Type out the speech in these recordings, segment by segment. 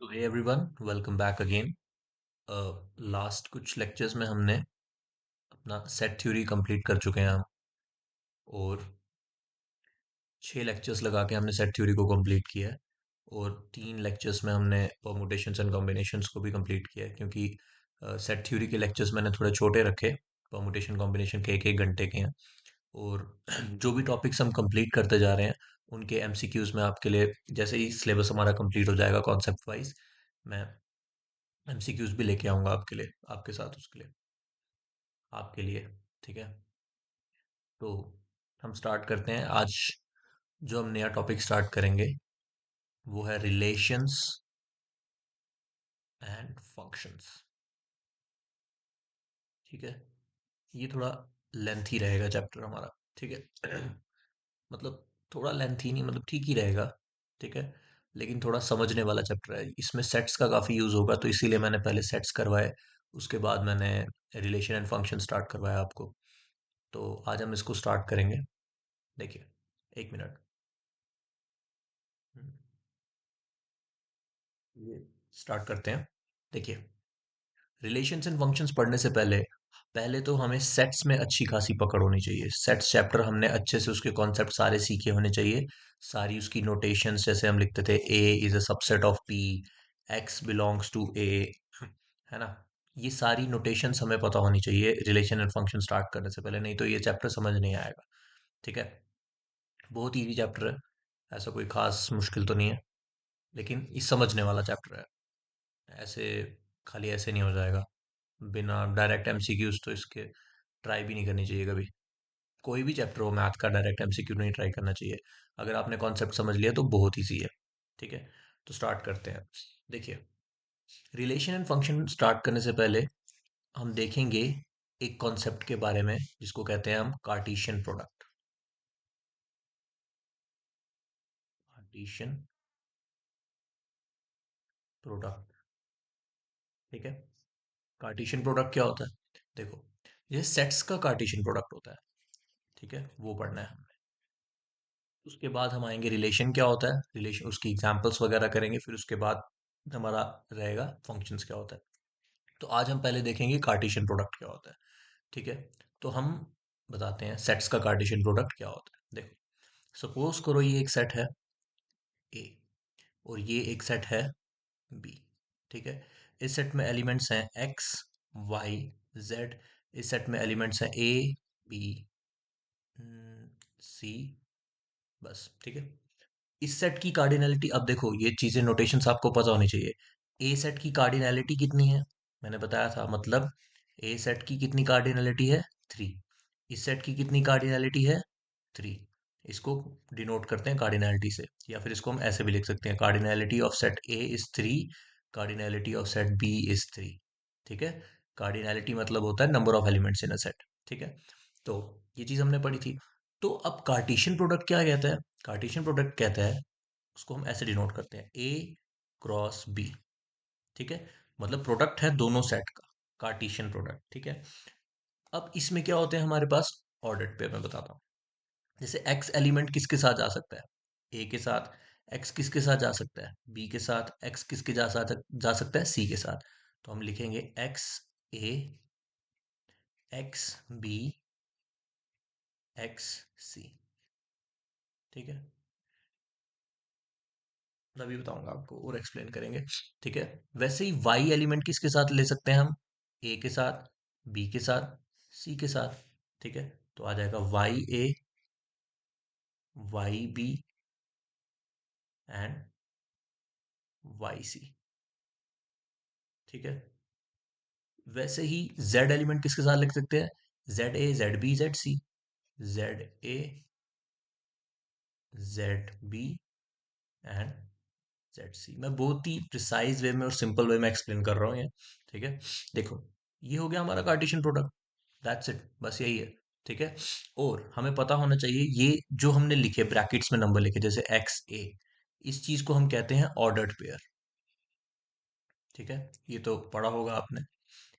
तो hey everyone, welcome back again. Last कुछ lectures में हमने अपना सेट थ्योरी कंप्लीट कर चुके हैं हम। और 6 लेक्चर्स लगा के हमने सेट थ्योरी को कंप्लीट किया है। और 3 लेक्चर्स में हमने परमुटेशंस एंड कॉम्बिनेशंस को भी कंप्लीट किया है, क्योंकि सेट थ्योरी के लेक्चर्स मैंने थोड़े छोटे रखे। परमुटेशन कॉम्बिनेशन के 1-1 घंटे के हैं। और जो भी टॉपिक्स हम कंप्लीट करते जा रहे हैं उनके एमसीक्यूज में आपके लिए, जैसे ही सिलेबस हमारा कंप्लीट हो जाएगा कॉन्सेप्ट वाइज, मैं एमसीक्यूज भी लेके आऊंगा आपके लिए, आपके साथ उसके लिए, आपके लिए। ठीक है। तो हम स्टार्ट करते हैं आज। जो हम नया टॉपिक स्टार्ट करेंगे वो है रिलेशंस एंड फंक्शंस। ठीक है। ये थोड़ा लेंथी रहेगा चैप्टर हमारा। ठीक है। मतलब थोड़ा लेंथी नहीं, मतलब ठीक ही रहेगा। ठीक है। लेकिन थोड़ा समझने वाला चैप्टर है, इसमें सेट्स का काफ़ी यूज़ होगा, तो इसीलिए मैंने पहले सेट्स करवाए। उसके बाद मैंने रिलेशन एंड फंक्शन स्टार्ट करवाया आपको। तो आज हम इसको स्टार्ट करेंगे। देखिए, 1 मिनट। ये स्टार्ट करते हैं। देखिए, रिलेशंस एंड फंक्शंस पढ़ने से पहले पहले तो हमें सेट्स में अच्छी खासी पकड़ होनी चाहिए। सेट्स चैप्टर हमने अच्छे से उसके कॉन्सेप्ट सारे सीखे होने चाहिए। सारी उसकी नोटेशंस, जैसे हम लिखते थे A is a subset of P, X belongs to A, है ना। ये सारी नोटेशंस हमें पता होनी चाहिए रिलेशन एंड फंक्शन स्टार्ट करने से पहले, नहीं तो ये चैप्टर समझ नहीं आएगा। ठीक है। बहुत इजी चैप्टर है, ऐसा कोई खास मुश्किल तो नहीं है, लेकिन ये समझने वाला चैप्टर है। ऐसे खाली ऐसे नहीं हो जाएगा। बिना डायरेक्ट एमसीक्यूज तो इसके ट्राई भी नहीं करनी चाहिए कभी। कोई भी चैप्टर हो मैथ का, डायरेक्ट एमसीक्यू नहीं ट्राई करना चाहिए। अगर आपने कॉन्सेप्ट समझ लिया तो बहुत ईजी है। ठीक है। तो स्टार्ट करते हैं। देखिए, रिलेशन एंड फंक्शन स्टार्ट करने से पहले हम देखेंगे एक कॉन्सेप्ट के बारे में, जिसको कहते हैं हम कार्टेशियन प्रोडक्ट। Cartesian product. ठीक है। कार्टेशियन प्रोडक्ट क्या होता है? देखो, ये सेट्स का कार्टेशियन प्रोडक्ट होता है। ठीक है, वो पढ़ना है हमने। उसके बाद हम आएंगे रिलेशन क्या होता है, रिलेशन उसकी एग्जांपल्स वगैरह करेंगे, फिर उसके बाद हमारा रहेगा फंक्शंस क्या होता है। तो आज हम पहले देखेंगे कार्टेशियन प्रोडक्ट क्या होता है। ठीक है। तो हम बताते हैं सेट्स का कार्टेशियन प्रोडक्ट क्या होता है। देखो, सपोज करो ये एक सेट है ए, और ये एक सेट है बी। ठीक है। इस सेट में एलिमेंट्स हैं एक्स, वाई, जेड। इस सेट में एलिमेंट्स हैं ए, बी, सी। बस, ठीक है। इस सेट की कार्डिनैलिटी, अब देखो ये चीजें नोटेशंस आपको पता होनी चाहिए। ए सेट की कार्डिनैलिटी कितनी है? मैंने बताया था, मतलब ए सेट की कितनी कार्डिनैलिटी है? 3। इस सेट की कितनी कार्डिनैलिटी है? 3। इसको डिनोट करते हैं कार्डिनैलिटी से, या फिर इसको हम ऐसे भी लिख सकते हैं, cardinality of set A is 3, cardinality of set B is 3। ठीक है। कार्डिनैलिटी मतलब होता है number of elements in a set. ठीक है। तो ये चीज हमने पढ़ी थी। तो अब कार्टेशियन प्रोडक्ट क्या कहता है? कार्टेशियन प्रोडक्ट कहता है, उसको हम ऐसे डिनोट करते हैं, ए क्रॉस बी। ठीक है। मतलब प्रोडक्ट है दोनों सेट का, कार्टेशियन प्रोडक्ट। ठीक है। अब इसमें क्या होते हैं हमारे पास? ऑर्डर्ड पेयर, मैं बताता हूँ। जैसे एक्स एलिमेंट किसके साथ जा सकता है? ए के साथ। एक्स किसके साथ जा सकता है? बी के साथ। एक्स किसके जा सकता है? सी के साथ। तो हम लिखेंगे एक्स ए, एक्स बी, एक्स सी। ठीक है। मैं अभी बताऊंगा आपको और एक्सप्लेन करेंगे। ठीक है। वैसे ही वाई एलिमेंट किसके साथ ले सकते हैं हम? ए के साथ, बी के साथ, सी के साथ। ठीक है। तो आ जाएगा Y A, Y B and Y C. ठीक है। वैसे ही जेड एलिमेंट किसके साथ लिख सकते हैं? Z A, Z B, Z C. Z A, Z B and Z C. मैं बहुत ही प्रिसाइज वे में और सिंपल वे में एक्सप्लेन कर रहा हूँ ये। ठीक है। देखो, ये हो गया हमारा कार्टेशियन प्रोडक्ट। दैट्स इट, बस यही है। ठीक है। और हमें पता होना चाहिए, ये जो हमने लिखे ब्रैकेट्स में नंबर लिखे, जैसे एक्स ए, इस चीज को हम कहते हैं ऑर्डर्ड पेयर। ठीक है। ये तो पढ़ा होगा आपने।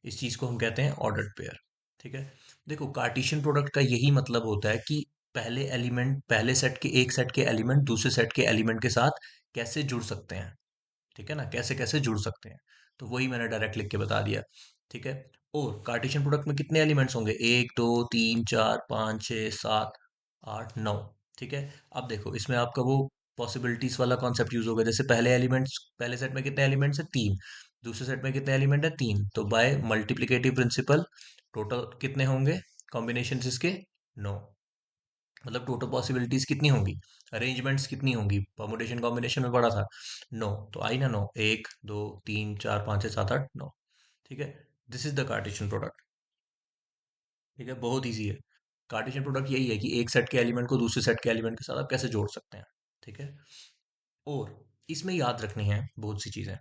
इस चीज को हम कहते हैं ऑर्डर्ड पेयर। ठीक है। देखो, कार्टेशियन प्रोडक्ट का यही मतलब होता है कि पहले एलिमेंट, पहले सेट के एक सेट के एलिमेंट दूसरे सेट के एलिमेंट के साथ कैसे जुड़ सकते हैं। ठीक है ना, कैसे कैसे जुड़ सकते हैं। तो वही मैंने डायरेक्ट लिख के बता दिया। ठीक है। और कार्टेशियन प्रोडक्ट में कितने एलिमेंट्स होंगे? एक, दो, तीन, चार, पाँच, छः, सात, आठ, नौ। ठीक है। अब देखो इसमें आपका वो पॉसिबिलिटीज वाला कॉन्सेप्ट यूज होगा। जैसे पहले एलिमेंट्स, पहले सेट में कितने एलिमेंट्स है? तीन। दूसरे सेट में कितने एलिमेंट है? तीन। तो बाय मल्टीप्लिकेटिव प्रिंसिपल टोटल कितने होंगे कॉम्बिनेशन इसके? नौ। मतलब टोटल पॉसिबिलिटीज कितनी होंगी, अरेंजमेंट्स कितनी होंगी? परमुटेशन कॉम्बिनेशन में पड़ा था, नौ। तो आई ना नौ, एक, दो, तीन, चार, पाँच, छः, सात, आठ, नौ। ठीक है। This is the Cartesian product. ठीक है, बहुत ईजी है। कार्टेशियन प्रोडक्ट यही है कि एक सेट के एलिमेंट को दूसरे सेट के एलिमेंट के साथ आप कैसे जोड़ सकते हैं। ठीक है। और इसमें याद रखनी है बहुत सी चीजें।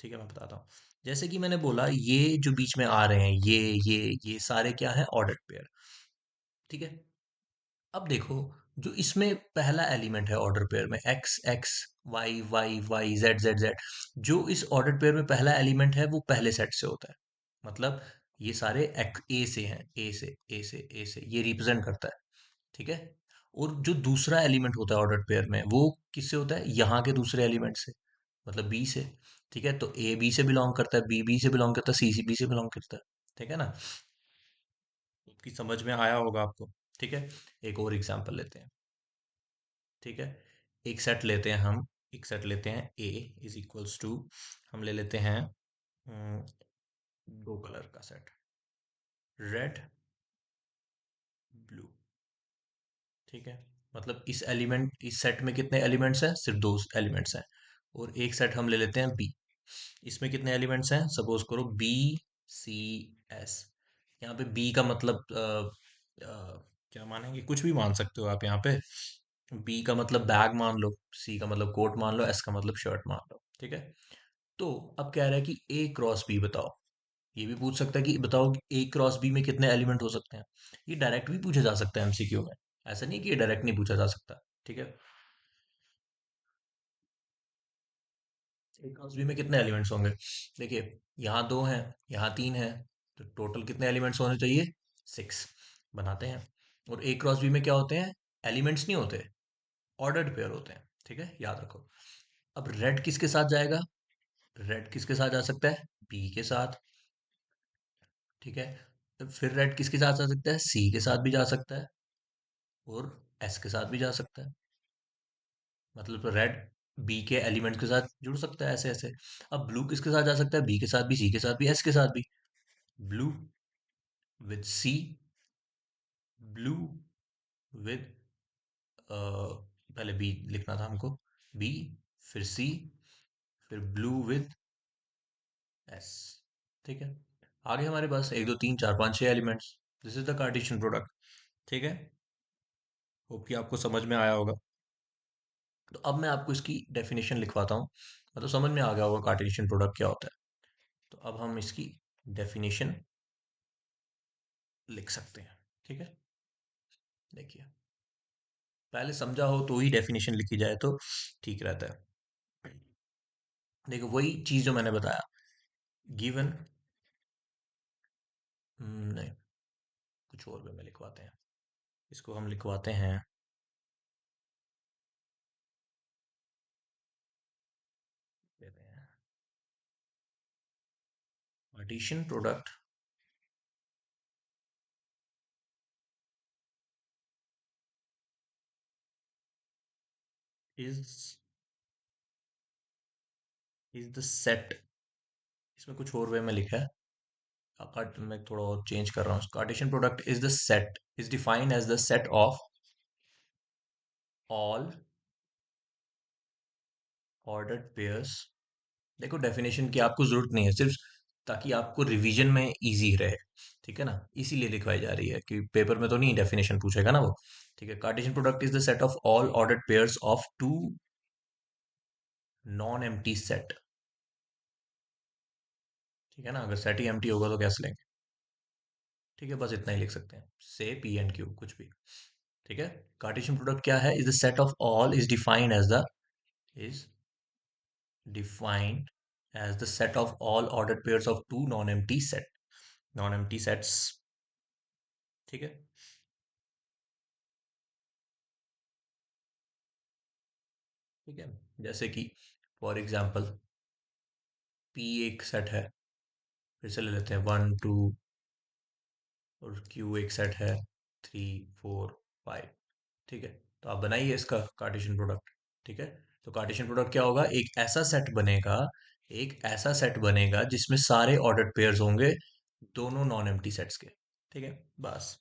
ठीक है, मैं बताता हूँ। जैसे कि मैंने बोला, ये जो बीच में आ रहे हैं, ये सारे क्या है? Ordered pair. ठीक है। अब देखो, जो इसमें पहला एलिमेंट है ऑर्डर पेयर में, X X, Y Y Y, Z Z Z, जो इस ऑर्डर पेयर में पहला एलिमेंट है वो पहले सेट से होता है। मतलब ये सारे ए से हैं, ए से, ए से, ए से, ये रिप्रेजेंट करता है। ठीक है। और जो दूसरा एलिमेंट होता है ऑर्डर पेयर में, वो किससे होता है? यहाँ के दूसरे एलिमेंट से, मतलब बी से। ठीक है। तो ए बी से बिलोंग करता है, बी बी से बिलोंग करता है, सी बी से बिलोंग करता है। ठीक है ना, की समझ में आया होगा आपको। ठीक है। एक और एग्जांपल लेते हैं। ठीक है। एक सेट लेते हैं हम, एक सेट लेते हैं ए इज इक्वल्स टू, हम ले लेते हैं अम, दो कलर का सेट, रेड, ब्लू। ठीक है। मतलब इस सेट में कितने एलिमेंट्स हैं? सिर्फ दो एलिमेंट्स हैं। और एक सेट हम ले लेते हैं बी, इसमें कितने एलिमेंट्स हैं? सपोज करो बी, सी, एस। यहाँ पे बी का मतलब क्या मानेंगे? कुछ भी मान सकते हो आप यहाँ पे। बी का मतलब बैग मान लो, सी का मतलब कोट मान लो, एस का मतलब शर्ट मान लो। ठीक है। तो अब कह रहा है कि ए क्रॉस बी बताओ। ये भी पूछ सकता है कि बताओ ए क्रॉस बी में कितने एलिमेंट हो सकते हैं। ये डायरेक्ट भी पूछा जा सकता है एमसीक्यू में। ऐसा नहीं कि ये डायरेक्ट नहीं पूछा जा सकता। ठीक है। ए क्रॉस बी में कितने एलिमेंट्स होंगे? देखिए, यहाँ दो हैं, यहाँ तीन हैं, तो टोटल कितने एलिमेंट्स होने चाहिए? सिक्स। बनाते हैं। और ए क्रॉस बी में क्या होते हैं? एलिमेंट्स नहीं होते, ऑर्डर्ड पेयर होते हैं। ठीक है, याद रखो। अब रेड किसके साथ जाएगा? रेड किसके साथ जा सकता है? बी के साथ। ठीक है। तो फिर रेड किसके साथ जा सकता है? सी के साथ भी जा सकता है, और एस के साथ भी जा सकता है। मतलब रेड बी के एलिमेंट के साथ जुड़ सकता है ऐसे ऐसे। अब ब्लू किसके साथ जा सकता है? बी के साथ भी, सी के साथ भी, एस के साथ भी। Blue with C, blue with, पहले बी लिखना था हमको, बी, फिर सी, फिर ब्लू विद एस। ठीक है। आगे हमारे पास एक, दो, तीन, चार, पाँच, छह elements. This is the Cartesian product. ठीक है। होप कि आपको समझ में आया होगा। तो अब मैं आपको इसकी डेफिनेशन लिखवाता हूँ। मतलब समझ में आ गया होगा कार्टेशियन प्रोडक्ट क्या होता है। तो अब हम इसकी डेफिनेशन लिख सकते हैं। ठीक है। देखिए, पहले समझा हो तो ही डेफिनेशन लिखी जाए तो ठीक रहता है। देखो, वही चीज जो मैंने बताया, गिवन, नहीं, कुछ और वे में लिखवाते हैं। इसको हम लिखवाते हैं, देते हैं, Cartesian product is the set. इसमें कुछ और वे में लिखा है, मैं थोड़ा और चेंज कर रहा हूँ। Cartesian product is the set, is defined as the set of all ordered pairs. देखो, डेफिनेशन की आपको जरूरत नहीं है, सिर्फ ताकि आपको रिवीजन में इजी रहे। ठीक है ना, इसीलिए लिखवाई जा रही है कि पेपर में तो नहीं डेफिनेशन पूछेगा ना वो। ठीक है। Cartesian product is the set of all ordered pairs of two non empty set. ठीक है ना, अगर सेट ही एम्प्टी होगा तो कैसे लेंगे? ठीक है, बस इतना ही लिख सकते हैं, से पी एंड क्यू कुछ भी। ठीक है। कार्टेशियन प्रोडक्ट क्या है? Is the set of all, is defined as the set of all ordered pairs of two non empty sets. ठीक है। ठीक है। जैसे कि फॉर एग्जाम्पल, पी एक सेट है, फिर से ले लेते हैं 1 2, और क्यू एक सेट है 3 4 5। ठीक है, तो आप बनाइए इसका कार्टेशियन प्रोडक्ट। ठीक है, तो कार्टेशियन प्रोडक्ट क्या होगा, एक ऐसा सेट बनेगा जिसमें सारे ऑर्डर्ड पेयर्स होंगे, दोनों नॉन एम्प्टी सेट्स के। ठीक है, बस।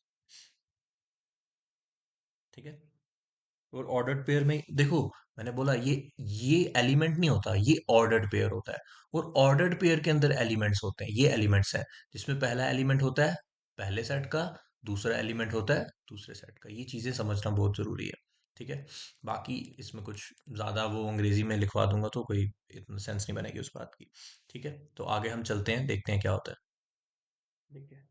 ठीक है, और ऑर्डर्ड पेयर में देखो, मैंने बोला ये एलिमेंट नहीं होता, ये ऑर्डर्ड पेयर होता है। और ऑर्डर्ड पेयर के अंदर एलिमेंट्स होते हैं, ये एलिमेंट्स हैं, जिसमें पहला एलिमेंट होता है पहले सेट का, दूसरा एलिमेंट होता है दूसरे सेट का। ये चीजें समझना बहुत जरूरी है। ठीक है, बाकी इसमें कुछ ज्यादा वो अंग्रेजी में लिखवा दूंगा तो कोई इतना सेंस नहीं बनेगी उस बात की। ठीक है, तो आगे हम चलते हैं, देखते हैं क्या होता है। ठीक है,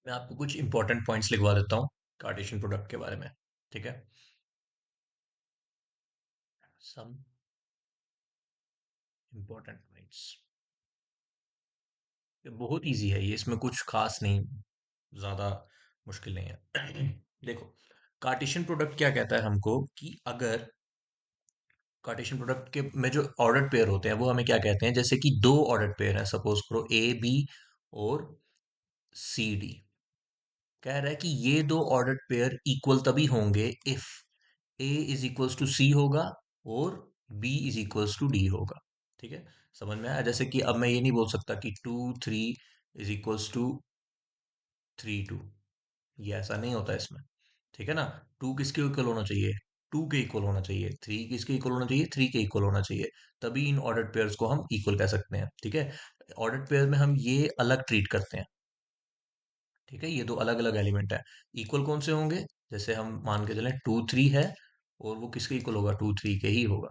मैं आपको कुछ इंपॉर्टेंट पॉइंट्स लिखवा देता हूँ कार्टेशियन प्रोडक्ट के बारे में। ठीक है, सम इंपॉर्टेंट पॉइंट्स। ये बहुत इजी है, ये इसमें कुछ खास नहीं, ज्यादा मुश्किल नहीं है। देखो, कार्टेशियन प्रोडक्ट क्या कहता है हमको कि अगर कार्टेशियन प्रोडक्ट के में जो ऑर्डर्ड पेयर होते हैं वो हमें क्या कहते हैं, जैसे कि दो ऑर्डर्ड पेयर है, सपोज करो ए बी और सी डी। कह रहा है कि ये दो ऑर्डर्ड पेयर इक्वल तभी होंगे if A is equals to C होगा और B is equals to D होगा। ठीक है, समझ में आया? जैसे कि अब मैं ये नहीं बोल सकता कि 2 3 इज इक्वल्स टू 3 2, ये ऐसा नहीं होता इसमें। ठीक है ना, टू किसके इक्वल होना चाहिए, टू के इक्वल होना चाहिए, थ्री किसके इक्वल होना चाहिए, थ्री के इक्वल होना चाहिए, तभी इन ऑर्डर्ड पेयर्स को हम इक्वल कह सकते हैं। ठीक है, ऑर्डर्ड पेयर में हम ये अलग ट्रीट करते हैं। ठीक है, ये दो अलग अलग एलिमेंट है। इक्वल कौन से होंगे, जैसे हम मान के चलें 2 3 है, और वो किसके इक्वल होगा, 2 3 के ही होगा।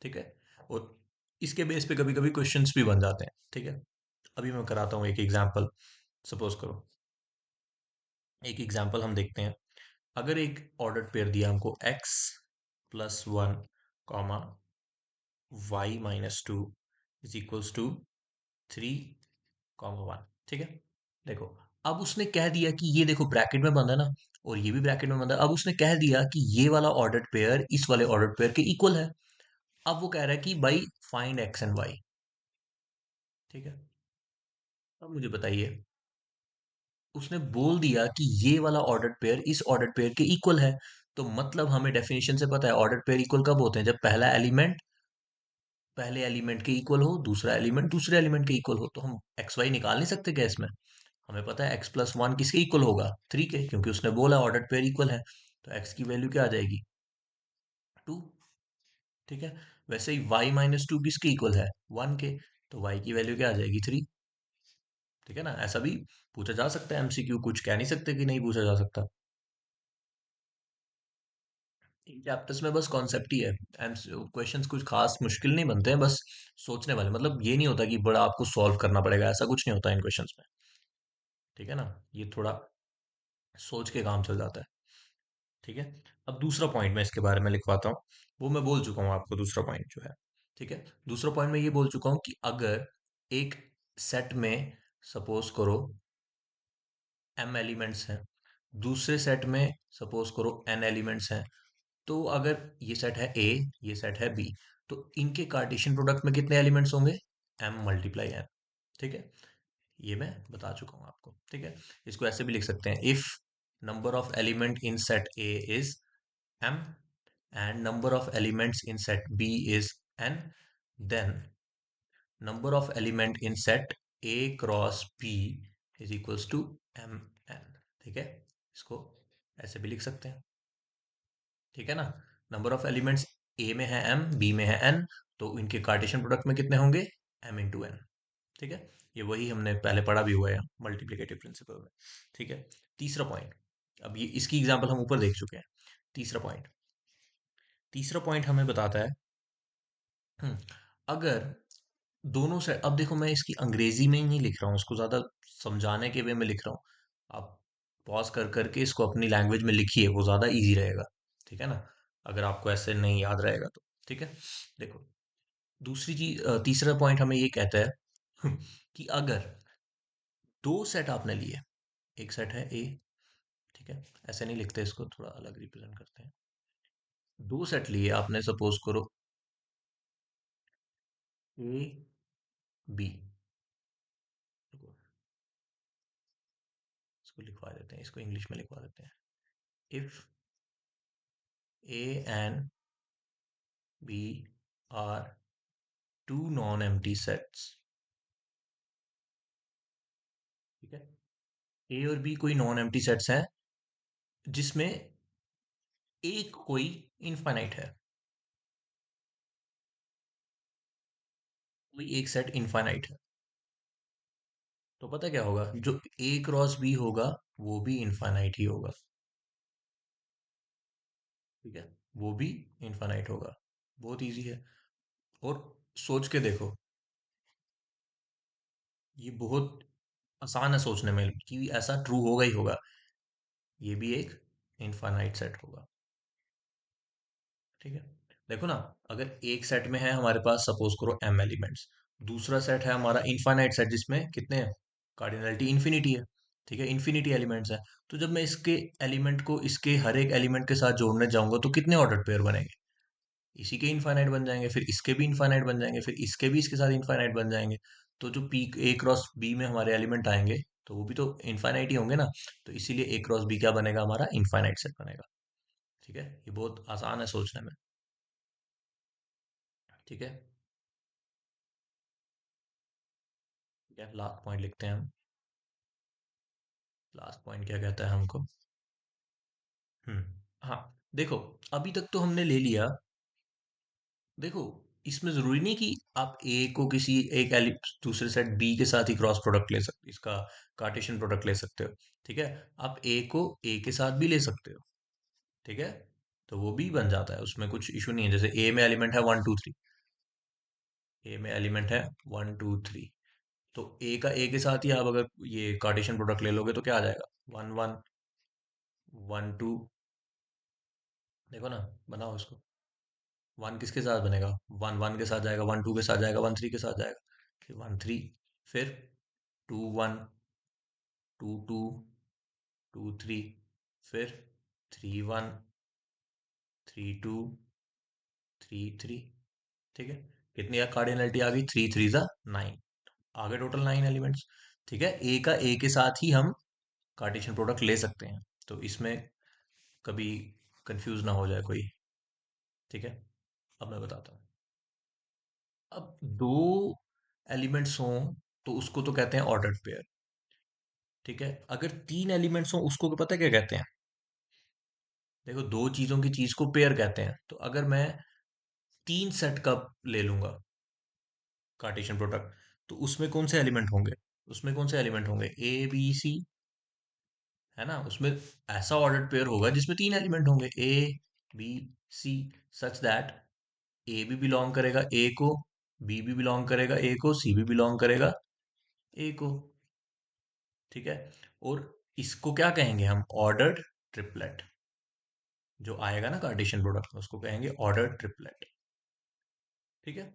ठीक है, और इसके बेस पे कभी कभी क्वेश्चंस भी बन जाते हैं। ठीक है, अभी मैं कराता हूँ एक एग्जांपल। सपोज करो, एक एग्जांपल हम देखते हैं। अगर एक ऑर्डर्ड पेयर दिया हमको x+1 comma y-2 is equals to 3 comma 1। ठीक है, देखो, अब उसने कह दिया कि ये देखो ब्रैकेट में बंधा है ना, और ये भी ब्रैकेट में बंधा है। अब उसने कह दिया कि ये वाला ऑर्डर्ड पेयर इस वाले ऑर्डर्ड पेयर के इक्वल है। अब वो कह रहा है कि भाई फाइंड एक्स एंड वाई। ठीक है, अब मुझे बताइए, उसने बोल दिया कि ये वाला ऑर्डर्ड पेयर इस ऑर्डर्ड पेयर के इक्वल है, तो मतलब हमें डेफिनेशन से पता है ऑर्डर्ड पेयर इक्वल कब होते हैं, जब पहला एलिमेंट पहले एलिमेंट के इक्वल हो, दूसरा एलिमेंट दूसरे एलिमेंट के इक्वल हो। तो हम एक्स वाई निकाल नहीं सकते क्या इसमें? हमें पता है x+1 किसके इक्वल होगा, 3 के, क्योंकि उसने बोला ऑर्डर्ड पेयर इक्वल है। तो x की वैल्यू क्या आ जाएगी, 2। ठीक है, वैसे ही y-2 किसके इक्वल है, 1 के, तो y की वैल्यू क्या आ जाएगी, 3। ठीक है ना, ऐसा भी पूछा जा सकता है एमसीक्यू, कुछ कह नहीं सकते कि नहीं पूछा जा सकता। इन चैप्टर्स में बस कॉन्सेप्ट ही है, क्वेश्चंस कुछ खास मुश्किल नहीं बनते हैं, बस सोचने वाले, मतलब ये नहीं होता कि बड़ा आपको सॉल्व करना पड़ेगा, ऐसा कुछ नहीं होता इन क्वेश्चंस में। ठीक है ना, ये थोड़ा सोच के काम चल जाता है। ठीक है, अब दूसरा पॉइंट मैं इसके बारे में लिखवाता हूँ। वो मैं बोल चुका हूँ आपको, दूसरा पॉइंट जो है। ठीक है, दूसरा पॉइंट मैं ये बोल चुका हूँ कि अगर एक सेट में सपोज करो m एलिमेंट्स हैं, दूसरे सेट में सपोज करो n एलिमेंट्स हैं, तो अगर ये सेट है A, ये सेट है B, तो इनके कार्टेशियन प्रोडक्ट में कितने एलिमेंट्स होंगे, m×n। ठीक है, ये मैं बता चुका हूँ आपको। ठीक है, इसको ऐसे भी लिख सकते हैं, if number of element in set A is m and number of elements in set B is n, then number of element in set A cross B is equals to mn। ठीक है, इसको ऐसे भी लिख सकते हैं। ठीक है ना, नंबर ऑफ एलिमेंट्स A में है m, B में है n, तो इनके कार्टेशियन प्रोडक्ट में कितने होंगे, m×n। ठीक है, ये वही हमने पहले पढ़ा भी हुआ है मल्टीप्लिकेटिव प्रिंसिपल में। ठीक है, तीसरा पॉइंट, अब ये इसकी एग्जांपल हम ऊपर देख चुके हैं। तीसरा पॉइंट, तीसरा पॉइंट हमें बताता है, हम्म, अगर दोनों से, अब देखो मैं इसकी अंग्रेजी में ही नहीं लिख रहा हूँ, इसको ज्यादा समझाने के वे में लिख रहा हूँ। आप पॉज कर करके इसको अपनी लैंग्वेज में लिखिए, वो ज्यादा इजी रहेगा। ठीक है ना, अगर आपको ऐसे नहीं याद रहेगा तो। ठीक है, देखो, दूसरी चीज, तीसरा पॉइंट हमें ये कहता है कि अगर दो सेट आपने लिए, एक सेट है ए, ठीक है, ऐसे नहीं लिखते इसको, थोड़ा अलग रिप्रेजेंट करते हैं। दो सेट लिए आपने, सपोज करो ए बी, इसको लिखवा देते हैं, इसको इंग्लिश में लिखवा देते हैं। If A and B are two non empty sets, ठीक है, ए और बी कोई नॉन एम्प्टी सेट्स हैं जिसमें एक कोई इनफाइनाइट है, कोई एक सेट इनफाइनाइट है, तो पता क्या होगा, जो ए क्रॉस बी होगा वो भी इनफाइनाइट ही होगा, ठीक है, वो भी इनफाइनाइट होगा। बहुत इजी है। और सोच के देखो, ये बहुत आसान है सोचने में कि ऐसा ट्रू होगा ही होगा, ये भी एक इनफाइनाइट सेट होगा, ठीक है। देखो ना, अगर एक सेट में है हमारे पास सपोज करो m एलिमेंट्स, दूसरा सेट है हमारा इनफाइनाइट सेट जिसमें कितने कार्डिनलिटी इन्फिनिटी है, ठीक है, इन्फिनिटी एलिमेंट्स है। तो जब मैं इसके एलिमेंट को इसके हर एक एलिमेंट के साथ जोड़ने जाऊंगा तो कितने ऑर्डर पेयर बनेंगे, इसी के इनफाइनाइट बन जाएंगे, फिर इसके भी इनफाइनाइट बन जाएंगे, फिर इसके भी इसके साथ इनफाइनाइट बन जाएंगे। तो जो पी ए क्रॉस बी में हमारे एलिमेंट आएंगे तो वो भी तो इनफाइनाइट ही होंगे ना। तो इसीलिए ए क्रॉस बी क्या बनेगा, हमारा इनफाइनाइट सेट बनेगा, ठीक है। ये बहुत आसान है सोचने में, ठीक है। ठीक है, लास्ट पॉइंट लिखते हैं हम। लास्ट पॉइंट क्या कहता है हमको? हम्म, हाँ, देखो, अभी तक तो हमने ले लिया। देखो, इसमें जरूरी नहीं कि आप ए को किसी एक दूसरे सेट बी के साथ ही क्रॉस प्रोडक्ट ले सकते, इसका कार्टेशियन प्रोडक्ट ले सकते हो, ठीक है। आप ए को ए के साथ भी ले सकते हो, ठीक है, तो वो भी बन जाता है, उसमें कुछ इशू नहीं है। जैसे ए में एलिमेंट है 1 2 3, ए में एलिमेंट है 1 2 3, तो ए का ए के साथ ही आप अगर ये कार्टेशियन प्रोडक्ट ले लोगे तो क्या आ जाएगा, 1 1 1 2। देखो ना, बनाओ इसको। वन किसके साथ बनेगा, वन वन के साथ जाएगा, 1 2 के साथ जाएगा, 1 3 के साथ जाएगा, फिर 1 3, फिर 2 1 2 2 2 3, फिर 3 1 3 2 3 3, ठीक है। कितनी कार्डिनलिटी आ गई, 3 3 9, आ गए टोटल 9 एलिमेंट्स, ठीक है। ए का ए के साथ ही हम कार्टेशियन प्रोडक्ट ले सकते हैं, तो इसमें कभी कंफ्यूज ना हो जाए कोई, ठीक है। अब मैं बताता हूँ। अब दो एलिमेंट्स हों तो उसको तो कहते हैं ऑर्डर्ड पेयर, ठीक है। अगर 3 एलिमेंट्स हों उसको पता है क्या कहते हैं? देखो, दो चीजों की चीज को पेयर कहते हैं, तो अगर मैं 3 सेट का ले लूंगा कार्टेशियन प्रोडक्ट, तो उसमें कौन से एलिमेंट होंगे, उसमें कौन से एलिमेंट होंगे, ए बी सी, है ना। उसमें ऐसा ऑर्डर्ड पेयर होगा जिसमें 3 एलिमेंट होंगे, A B C, such that ए भी बिलोंग करेगा ए को, बी भी बिलोंग करेगा ए को, सी भी बिलोंग करेगा ए को, ठीक है। और इसको क्या कहेंगे हम, ऑर्डर्ड ट्रिपलेट। जो आएगा ना कार्टेशियन प्रोडक्ट में उसको कहेंगे ऑर्डर्ड ट्रिपलेट, ठीक है।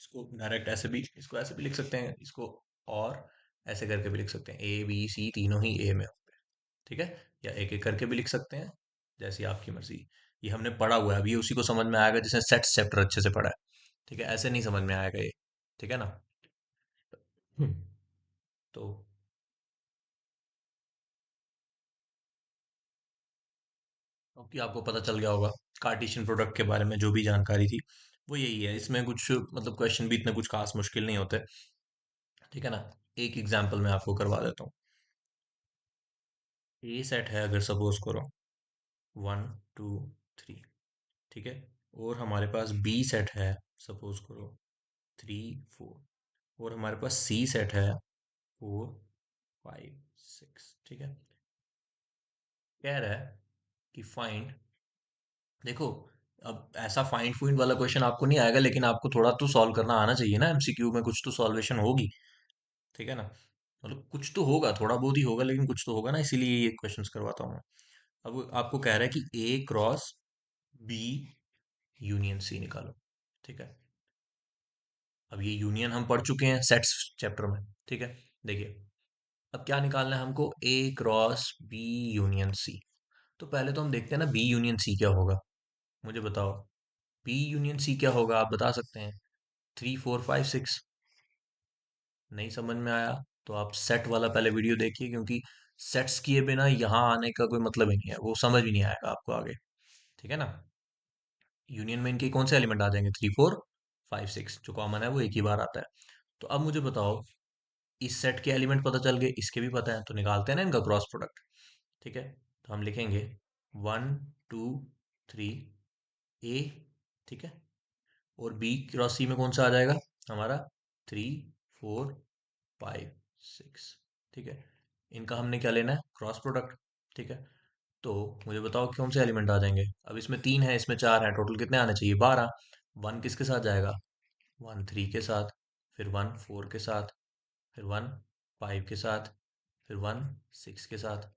इसको डायरेक्ट ऐसे भी, इसको ऐसे भी लिख सकते हैं इसको, और ऐसे करके भी लिख सकते हैं, ए बी सी तीनों ही ए में होंगे, ठीक है। या एक एक करके भी लिख सकते हैं, जैसी आपकी मर्जी। ये हमने पढ़ा हुआ है, अब ये उसी को समझ में आएगा जिसने सेट चैप्टर अच्छे से पढ़ा है, ठीक है, ऐसे नहीं समझ में आएगा ये, ठीक है ना। हम्म, तो कि आपको पता चल गया होगा कार्टेशियन प्रोडक्ट के बारे में जो भी जानकारी थी वो यही है। इसमें कुछ मतलब क्वेश्चन भी इतने कुछ खास मुश्किल नहीं होते, ठीक है ना। एक एग्जांपल मैं आपको करवा देता हूँ। ए सेट है अगर सपोज करो 1 2 3, ठीक है, और हमारे पास बी सेट है सपोज करो 3 4, और हमारे पास सी सेट है 4 5 6, ठीक है। कह रहा है कि फाइंड, देखो, अब ऐसा फाइंड फूइंड वाला क्वेश्चन आपको नहीं आएगा, लेकिन आपको थोड़ा तो सॉल्व करना आना चाहिए ना, एमसीक्यू में कुछ तो सॉल्वेशन होगी, ठीक है ना। मतलब कुछ तो होगा, थोड़ा बहुत ही होगा लेकिन कुछ तो होगा ना, इसीलिए ये क्वेश्चंस करवाता हूँ मैं। अब आपको कह रहा है कि ए क्रॉस बी यूनियन सी निकालो, ठीक है। अब ये यूनियन हम पढ़ चुके हैं सेट्स चैप्टर में, ठीक है। देखिए, अब क्या निकालना है हमको, ए क्रॉस बी यूनियन सी। तो पहले तो हम देखते हैं ना बी यूनियन सी क्या होगा, मुझे बताओ। बी यूनियन सी क्या होगा आप बता सकते हैं? 3 4 5 6। नहीं समझ में आया तो आप सेट वाला पहले वीडियो देखिए, क्योंकि सेट्स किए बिना यहाँ आने का कोई मतलब ही नहीं है, वो समझ भी नहीं आएगा आपको आगे। ठीक है ना? यूनियन में इनके कौन से एलिमेंट आ जाएंगे? 3 4 5 6, जो कॉमन है वो एक ही बार आता है। तो अब मुझे बताओ, इस सेट के एलिमेंट पता चल गए, इसके भी पता है, तो निकालते हैं ना इनका क्रॉस प्रोडक्ट। ठीक है, तो हम लिखेंगे 1 2 3 ए। ठीक है, और बी क्रॉस सी में कौन सा आ जाएगा हमारा? 3 4 5 6। ठीक है, इनका हमने क्या लेना है? Cross product. ठीक है, तो मुझे बताओ कौन से एलिमेंट आ जाएंगे? अब इसमें 3 है, इसमें 4 है, टोटल कितने आने चाहिए? 12। वन किसके साथ जाएगा? 1 3 के साथ, फिर 1 4 के साथ, फिर 1 5 के साथ, फिर 1 6 के साथ।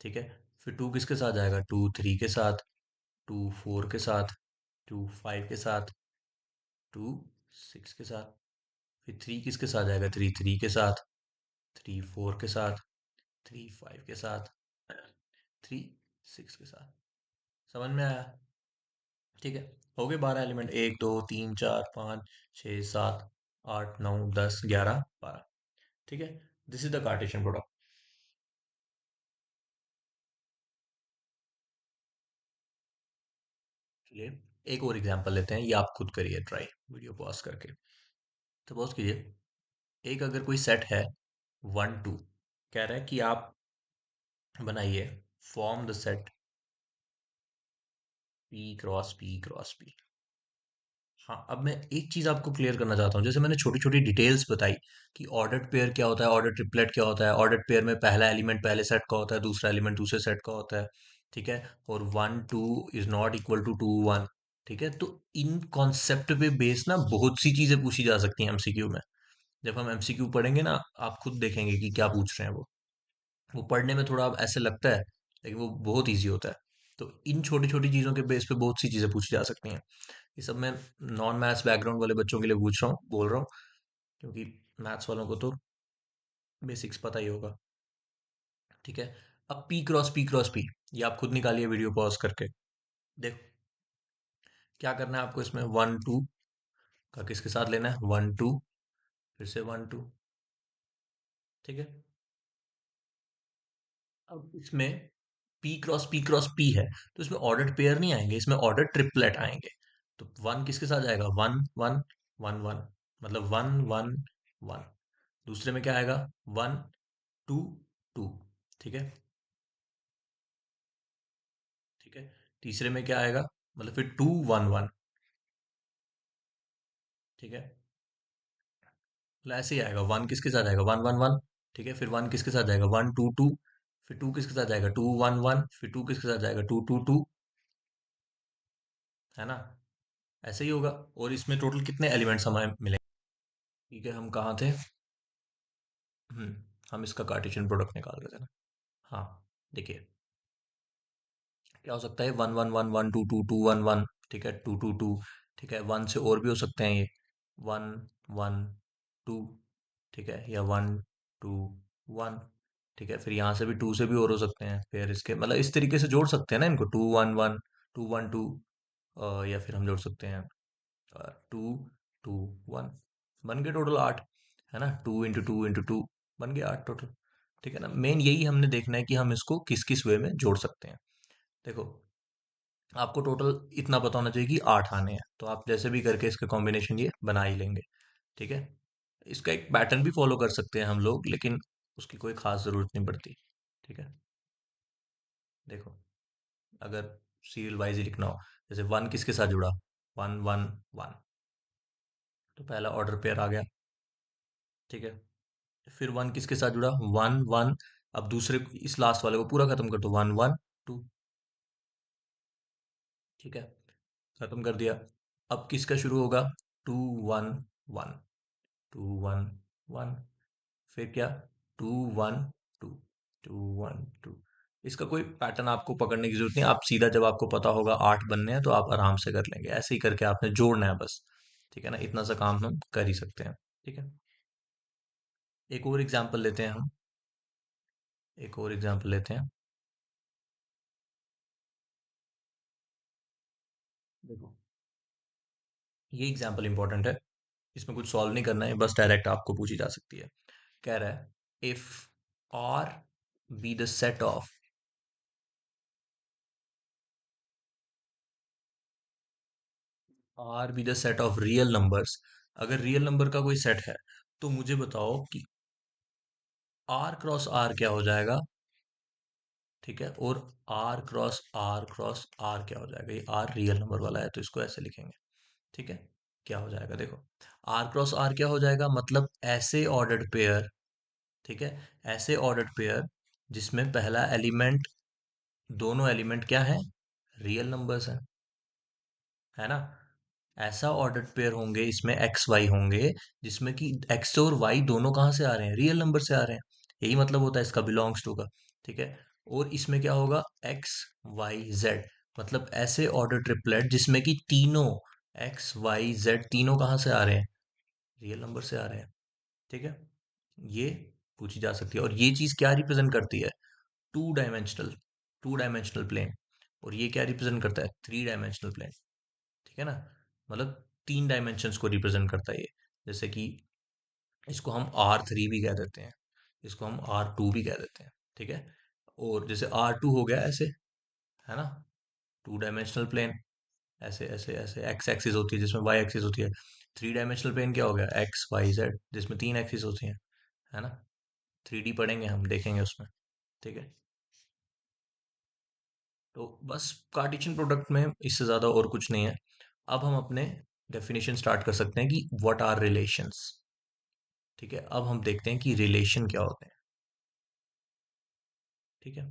ठीक है, फिर 2 किसके साथ जाएगा? 2 3 के साथ, 2 4 के साथ, 2 5 के साथ, 2 6 के साथ। फिर 3 किसके साथ जाएगा? 3 3 के साथ, 3 4 के साथ, 3 5 के साथ, 3 6 के साथ। समझ में आया? ठीक है, हो गए 12 एलिमेंट। 1 2 3 4 5 6 7 8 9 10 11 12। ठीक है, this is the Cartesian product. चलिए एक और एग्जांपल लेते हैं, ये आप खुद करिए ट्राई वीडियो पॉज करके। सपोज कीजिए, एक अगर कोई सेट है 1 2, कह रहा है कि आप बनाइए, form the set P cross P cross P. हाँ, अब मैं एक चीज आपको क्लियर करना चाहता हूँ। जैसे मैंने छोटी छोटी डिटेल्स बताई कि ऑर्डर्ड पेयर क्या होता है, ऑर्डर ट्रिपलेट क्या होता है, ऑर्डर्ड पेयर में पहला एलिमेंट पहले सेट का होता है, दूसरा एलिमेंट दूसरे सेट का होता है। ठीक है, और 1 2 इज नॉट इक्वल टू 2 1। ठीक है, तो इन कॉन्सेप्ट पे बेस ना बहुत सी चीजें पूछी जा सकती हैं एमसीक्यू में। जब हम एमसीक्यू पढ़ेंगे ना, आप खुद देखेंगे कि क्या पूछ रहे हैं वो पढ़ने में थोड़ा ऐसे लगता है, लेकिन वो बहुत इजी होता है। तो इन छोटी छोटी चीजों के बेस पे बहुत सी चीजें पूछी जा सकती हैं। ये सब मैं नॉन मैथ्स बैकग्राउंड वाले बच्चों के लिए पूछ रहा हूँ, बोल रहा हूँ, क्योंकि मैथ्स वालों को तो बेसिक्स पता ही होगा। ठीक है, अब पी क्रॉस पी, ये आप खुद निकालिए वीडियो पॉज करके। देखो क्या करना है आपको इसमें। 1 2 का किसके साथ लेना है? 1 2, फिर से 1 2। ठीक है, अब इसमें पी क्रॉस पी है, तो इसमें ऑर्डर्ड पेयर नहीं आएंगे, इसमें ऑर्डर ट्रिपलेट आएंगे। तो वन किसके साथ जाएगा? 1 1 1 1, मतलब 1 1 1। दूसरे में क्या आएगा? 1 2 2। ठीक है, ठीक है, तीसरे में क्या आएगा? मतलब फिर 2 1 1। ठीक है, मतलब ऐसे ही आएगा। वन किसके साथ आएगा? 1 1 1। ठीक है, फिर वन किसके साथ जाएगा? 1 2 2। फिर टू किसके साथ जाएगा? 2 1 1। फिर टू किसके साथ जाएगा? 2 2 2। है ना? ऐसे ही होगा। और इसमें टोटल कितने एलिमेंट्स हमें मिलेंगे? ठीक है, हम कहाँ थे? हम्म, हम इसका कार्टेशियन प्रोडक्ट निकाल रहे थे ना। हाँ, देखिए क्या हो सकता है? 1 1 1 1 2 2 2 1 1। ठीक है, 2 2 2। ठीक है, वन से और भी हो सकते हैं ये, 1 1 2। ठीक है, या 1 2 1। ठीक है, फिर यहाँ से भी टू से भी और हो सकते हैं, फिर इसके मतलब इस तरीके से जोड़ सकते हैं ना इनको, 2 1 1 2 1 2। या फिर हम जोड़ सकते हैं 2 2 1। बन गए टोटल 8। है ना? 2 × 2 × 2 बन गया 8 टोटल। ठीक है ना? मेन यही हमने देखना है कि हम इसको किस किस वे में जोड़ सकते हैं। देखो, आपको टोटल इतना पता होना चाहिए कि 8 आने हैं, तो आप जैसे भी करके इसका कॉम्बिनेशन ये बना ही लेंगे। ठीक है, इसका एक पैटर्न भी फॉलो कर सकते हैं हम लोग, लेकिन उसकी कोई खास जरूरत नहीं पड़ती। ठीक है, देखो, अगर सीरियल वाइज ही लिखना हो, जैसे वन किसके साथ जुड़ा? 1 1 1। तो पहला ऑर्डर पेयर आ गया। ठीक है, फिर वन किसके साथ जुड़ा? 1 1। अब दूसरे इस लास्ट वाले को पूरा खत्म कर दो, 1 1 2। ठीक है, खत्म कर दिया। अब किसका शुरू होगा? 2 1 1। 2 1 1। फिर क्या? 2 1 2। 2 1 2। इसका कोई पैटर्न आपको पकड़ने की जरूरत नहीं, आप सीधा जब आपको पता होगा 8 बनने हैं तो आप आराम से कर लेंगे, ऐसे ही करके आपने जोड़ना है बस। ठीक है ना? इतना सा काम हम कर ही सकते हैं। ठीक है, एक और एग्जांपल लेते हैं हम। एक और एग्जांपल लेते हैं। देखो, ये एग्जाम्पल इंपॉर्टेंट है, इसमें कुछ सॉल्व नहीं करना है, बस डायरेक्ट आपको पूछी जा सकती है। कह रहा है if R be the set of, R be the set of real numbers, अगर रियल नंबर का कोई सेट है तो मुझे बताओ कि आर क्रॉस आर क्या हो जाएगा। ठीक है, और आर क्रॉस आर क्या हो जाएगा, ये आर रियल नंबर वाला है तो इसको ऐसे लिखेंगे। ठीक है, क्या हो जाएगा देखो, आर क्रॉस आर क्या हो जाएगा, मतलब ऐसे ऑर्डर्ड पेयर। ठीक है, ऐसे ऑर्डर्ड पेयर जिसमें पहला एलिमेंट, दोनों एलिमेंट क्या है, रियल नंबर्स हैं, है ना। ऐसा ऑर्डर्ड पेयर होंगे, इसमें एक्स वाई होंगे, जिसमें कि एक्स और वाई दोनों कहाँ से आ रहे हैं, रियल नंबर से आ रहे हैं। यही मतलब होता है इसका बिलोंग्स टू का। ठीक है, और इसमें क्या होगा, एक्स वाई जेड, मतलब ऐसे ऑर्डर ट्रिपलेट जिसमें कि तीनों एक्स वाई जेड तीनों कहाँ से आ रहे हैं, रियल नंबर से आ रहे हैं। ठीक है, ये पूछी जा सकती है। और ये चीज क्या रिप्रेजेंट करती है, two dimensional, two dimensional plane. और ये क्या रिप्रेजेंट करता है, थ्री डायमेंशनल प्लेन। ठीक है ना, मतलब तीन डायमेंशंस को रिप्रेजेंट करता है ये। जैसे कि इसको हम R3 भी कह देते हैं, इसको हम R2 भी कह देते हैं। ठीक है, और जैसे R2 हो गया ऐसे, है ना, टू डायमेंशनल प्लेन, ऐसे ऐसे ऐसे एक्स एक्सिस होती है जिसमें वाई एक्सिस होती है। थ्री डायमेंशनल प्लेन क्या हो गया, एक्स वाई जेड, जिसमें तीन एक्सिस होती हैं, है ना। 3D पढ़ेंगे हम, देखेंगे उसमें। ठीक है, तो बस कार्टेशियन प्रोडक्ट में इससे ज्यादा और कुछ नहीं है। अब हम अपने डेफिनेशन स्टार्ट कर सकते हैं कि व्हाट आर रिलेशंस। ठीक है, अब हम देखते हैं कि रिलेशन क्या होते हैं। ठीक है,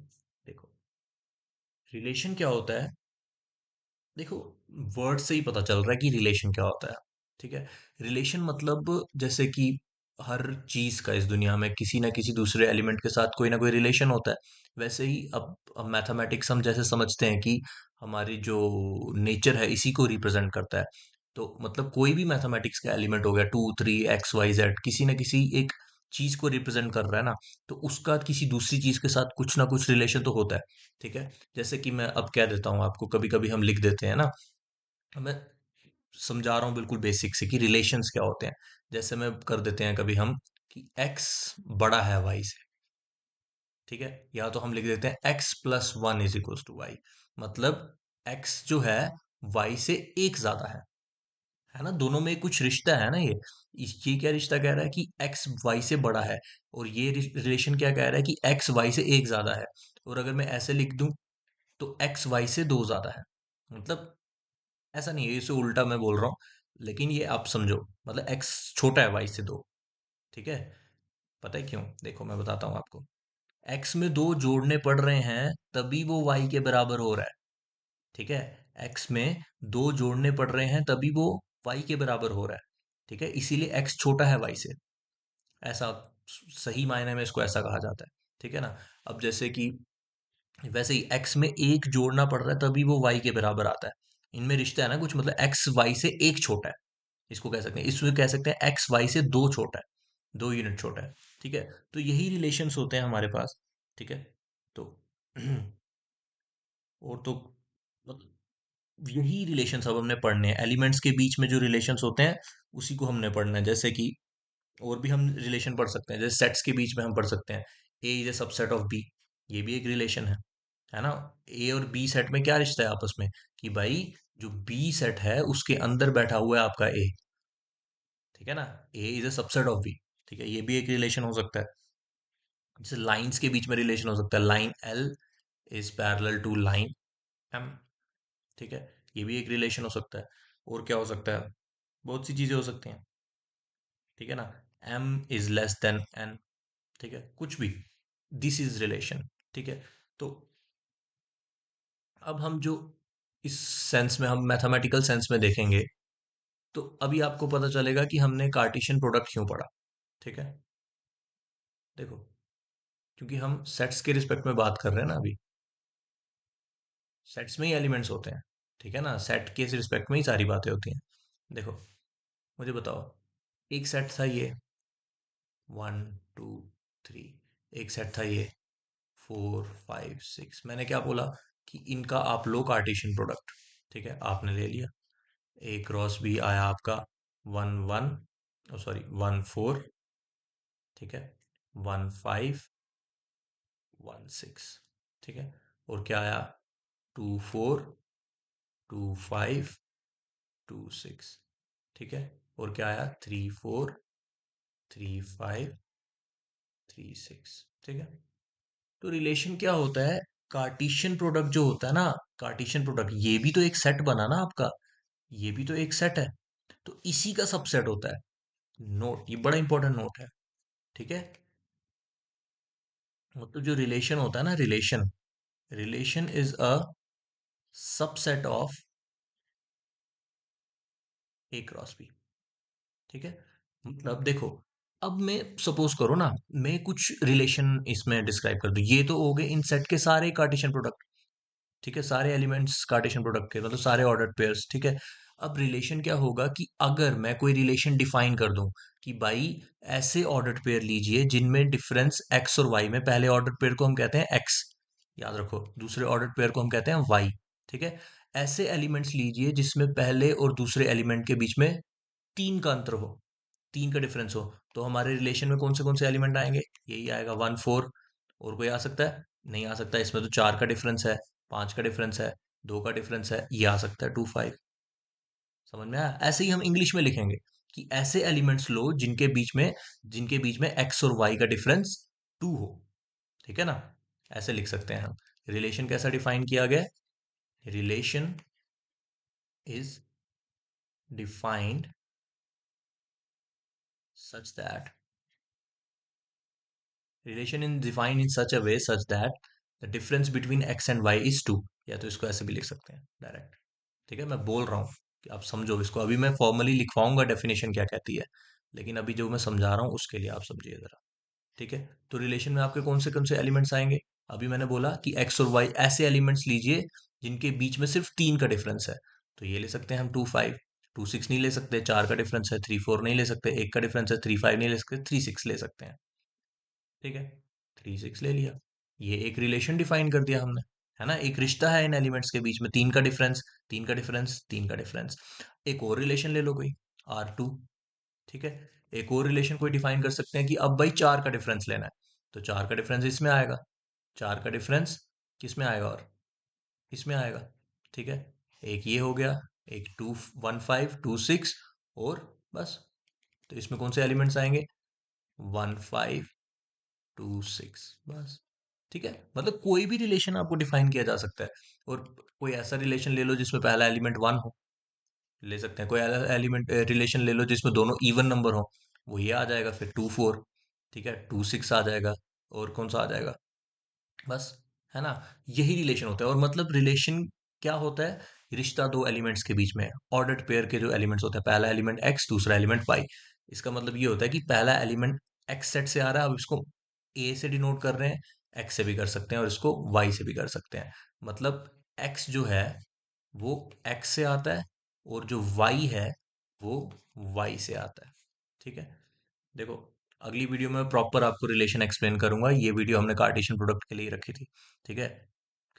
देखो, रिलेशन क्या होता है, देखो, वर्ड से ही पता चल रहा है कि रिलेशन क्या होता है। ठीक है, रिलेशन मतलब जैसे कि हर चीज का इस दुनिया में किसी ना किसी दूसरे एलिमेंट के साथ कोई ना कोई रिलेशन होता है। वैसे ही अब मैथमेटिक्स हम जैसे समझते हैं कि हमारी जो नेचर है इसी को रिप्रेजेंट करता है। तो मतलब कोई भी मैथमेटिक्स का एलिमेंट हो गया, 2 3 x y z, किसी ना किसी एक चीज को रिप्रेजेंट कर रहा है ना, तो उसका किसी दूसरी चीज के साथ कुछ ना कुछ रिलेशन तो होता है। ठीक है, जैसे कि मैं अब कह देता हूँ आपको, कभी कभी हम लिख देते हैं ना, मैं समझा रहा हूँ बिल्कुल बेसिक से कि रिलेशंस क्या होते हैं। जैसे मैं कर देते हैं कभी हम कि x बड़ा है y से। ठीक है, या तो हम लिख देते हैं x+1 is equal to Y, मतलब x जो है y से एक ज्यादा है ना, दोनों में कुछ रिश्ता है ना। ये क्या रिश्ता कह रहा है कि x y से बड़ा है, और ये रिलेशन क्या कह रहा है कि x y से एक ज्यादा है। और अगर मैं ऐसे लिख दूं तो x y से दो ज्यादा है, मतलब ऐसा नहीं है, इसे उल्टा मैं बोल रहा हूँ, लेकिन ये आप समझो, मतलब x छोटा है y से दो। ठीक है, पता है क्यों, देखो मैं बताता हूँ आपको। x में दो जोड़ने पड़ रहे हैं तभी वो y के बराबर हो रहा है। ठीक है, x में दो जोड़ने पड़ रहे हैं तभी वो y के बराबर हो रहा है। ठीक है, इसीलिए x छोटा है y से, ऐसा सही मायने में इसको ऐसा कहा जाता है। ठीक है ना, अब जैसे कि वैसे ही x में एक जोड़ना पड़ रहा है तभी वो y के बराबर आता है। इनमें रिश्ता है ना कुछ, मतलब x y से एक छोटा है, इसको कह सकते हैं, इसमें कह सकते हैं एक्स वाई से दो छोटा है, 2 यूनिट छोटा है। ठीक है, तो यही रिलेशंस होते हैं हमारे पास। ठीक है, तो और तो मतलब यही रिलेशंस अब हमने पढ़ने हैं, एलिमेंट्स के बीच में जो रिलेशंस होते हैं उसी को हमने पढ़ना है। जैसे कि और भी हम रिलेशन पढ़ सकते हैं, जैसे सेट्स के बीच में हम पढ़ सकते हैं, A is a subset of B, ये भी एक रिलेशन है ना। ए और बी सेट में क्या रिश्ता है आपस में, कि भाई जो बी सेट है उसके अंदर बैठा हुआ है आपका ए। ठीक है ना, A is a subset of B. ठीक है, ये भी एक रिलेशन हो सकता है। जैसे लाइंस के बीच में रिलेशन हो सकता है, line L is parallel to line M. ठीक है, ये भी एक रिलेशन हो सकता है। और क्या हो सकता है, बहुत सी चीजें हो सकती हैं। ठीक है ना, M is less than N. ठीक है, कुछ भी, दिस इज रिलेशन। ठीक है, तो अब हम जो इस सेंस में, हम मैथमेटिकल सेंस में देखेंगे, तो अभी आपको पता चलेगा कि हमने कार्टेशियन प्रोडक्ट क्यों पढ़ा। ठीक है, देखो, क्योंकि हम सेट्स के रिस्पेक्ट में बात कर रहे हैं ना अभी, सेट्स में ही एलिमेंट्स होते हैं। ठीक है ना, सेट के रिस्पेक्ट में ही सारी बातें होती हैं। देखो, मुझे बताओ, एक सेट था ये 1 2 3, एक सेट था ये 4 5 6, मैंने क्या बोला कि इनका आप लो कार्टेशियन प्रोडक्ट। ठीक है, आपने ले लिया। ए क्रॉस बी आया आपका 1 1, सॉरी 1 4, ठीक है, 1 5 1 6, ठीक है। और क्या आया? 2 4 2 5 2 6, ठीक है। और क्या आया? 3 4 3 5 3 6, ठीक है। तो रिलेशन क्या होता है? कार्टेशियन प्रोडक्ट जो होता है ना, कार्टेशियन प्रोडक्ट, ये भी तो एक सेट बना ना आपका, ये भी तो एक सेट है, तो इसी का सबसेट होता है। नोट, ये बड़ा इंपॉर्टेंट नोट है, ठीक है। मतलब जो रिलेशन होता है ना, relation, relation is a subset of A cross B, ठीक है। मतलब देखो, अब मैं सपोज करो ना, मैं कुछ रिलेशन इसमें डिस्क्राइब कर दूं, ये तो हो गए इन सेट के सारे कार्टेशियन प्रोडक्ट, ठीक है, सारे एलिमेंट्स कार्टेशियन प्रोडक्ट के, मतलब सारे ऑर्डर्ड पेयर्स, ठीक है। अब रिलेशन क्या होगा कि अगर मैं कोई रिलेशन डिफाइन कर दूं कि भाई ऐसे ऑर्डर्ड पेयर लीजिए जिनमें डिफरेंस एक्स और वाई में, पहले ऑर्डर्ड पेयर को हम कहते हैं एक्स, याद रखो, दूसरे ऑर्डर्ड पेयर को हम कहते हैं वाई, ठीक है। ऐसे एलिमेंट्स लीजिए जिसमें पहले और दूसरे एलिमेंट के बीच में 3 का अंतर हो, 3 का डिफरेंस हो, तो हमारे रिलेशन में कौन से एलिमेंट आएंगे? यही आएगा 1 4। और कोई आ सकता है? नहीं आ सकता, इसमें तो 4 का डिफरेंस है, 5 का डिफरेंस है, 2 का डिफरेंस है, ये आ सकता है 2 5। समझ में आया? ऐसे ही हम इंग्लिश में लिखेंगे कि ऐसे एलिमेंट्स लो जिनके बीच में एक्स और वाई का डिफरेंस 2 हो, ठीक है ना। ऐसे लिख सकते हैं हम। रिलेशन कैसा डिफाइन किया गया है? Relation is defined such that, relation in defined in such a way such that the difference between X and Y is 2। या तो इसको ऐसे भी लिख सकते हैं डायरेक्ट, ठीक है। मैं बोल रहा हूँ कि आप समझो इसको, अभी मैं फॉर्मली लिखवाऊंगा डेफिनेशन क्या कहती है, लेकिन अभी जो मैं समझा रहा हूँ उसके लिए आप समझिए जरा, ठीक है। तो रिलेशन में आपके कौन से एलिमेंट्स आएंगे? अभी मैंने बोला कि एक्स और वाई ऐसे एलिमेंट्स लीजिए जिनके बीच में सिर्फ 3 का डिफरेंस है, तो ये ले सकते हैं हम 2 5 2 6 नहीं ले सकते, 4 का डिफरेंस है, 3 4 नहीं ले सकते, 1 का डिफरेंस है, 3 5 नहीं ले सकते, 3 6 ले सकते हैं, ठीक है। 3 6 ले लिया, ये एक रिलेशन डिफाइन कर दिया हमने, है ना। एक रिश्ता है इन एलिमेंट्स के बीच में, 3 का डिफरेंस, 3 का डिफरेंस, 3 का डिफरेंस। एक और रिलेशन ले लो कोई, R2, ठीक है। एक और रिलेशन कोई डिफाइन कर सकते हैं कि अब भाई 4 का डिफरेंस लेना है, तो 4 का डिफरेंस इसमें आएगा, 4 का डिफरेंस किस में आएगा? और इसमें आएगा, ठीक है। एक ये हो गया, एक 2 1 5 2 6, और बस। तो इसमें कौन से एलिमेंट्स आएंगे? 1 5 2 6, बस, ठीक है। मतलब कोई भी रिलेशन आपको डिफाइन किया जा सकता है। और कोई ऐसा रिलेशन ले लो जिसमें पहला एलिमेंट 1 हो, ले सकते हैं। कोई एलिमेंट रिलेशन ले लो जिसमें दोनों इवन नंबर हो, वो ये आ जाएगा फिर 2 4, ठीक है, 2 6 आ जाएगा। और कौन सा आ जाएगा? बस, है ना। यही रिलेशन होता है। और मतलब रिलेशन क्या होता है? रिश्ता दो एलिमेंट्स के बीच में है, ऑर्डर्ड पेयर के जो एलिमेंट्स होते हैं, पहला एलिमेंट एक्स, दूसरा एलिमेंट वाई। इसका मतलब ये होता है कि पहला एलिमेंट एक्स सेट से आ रहा है, अब इसको ए से डिनोट कर रहे हैं, एक्स से भी कर सकते हैं और इसको वाई से भी कर सकते हैं। मतलब एक्स जो है वो एक्स से आता है, और जो वाई है वो वाई से आता है, ठीक है। देखो, अगली वीडियो में प्रॉपर आपको रिलेशन एक्सप्लेन करूंगा, ये वीडियो हमने कार्टेशियन प्रोडक्ट के लिए रखी थी, ठीक है।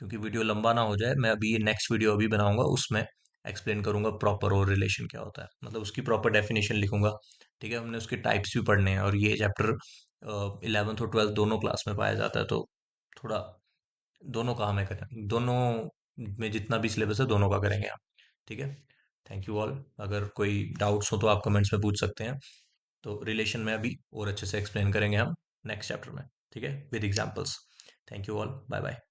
क्योंकि वीडियो लंबा ना हो जाए, मैं अभी ये नेक्स्ट वीडियो अभी बनाऊंगा, उसमें एक्सप्लेन करूंगा प्रॉपर और रिलेशन क्या होता है, मतलब उसकी प्रॉपर डेफिनेशन लिखूंगा, ठीक है। हमने उसके टाइप्स भी पढ़ने हैं, और ये चैप्टर 11th और 12th दोनों क्लास में पाया जाता है, तो थोड़ा दोनों का हमें करें, दोनों में जितना भी सिलेबस है दोनों का करेंगे हम, ठीक है। Thank you all. अगर कोई डाउट्स हो तो आप कमेंट्स में पूछ सकते हैं। तो रिलेशन में अभी और अच्छे से एक्सप्लेन करेंगे हम नेक्स्ट चैप्टर में, ठीक है, with examples. Thank you all, bye bye.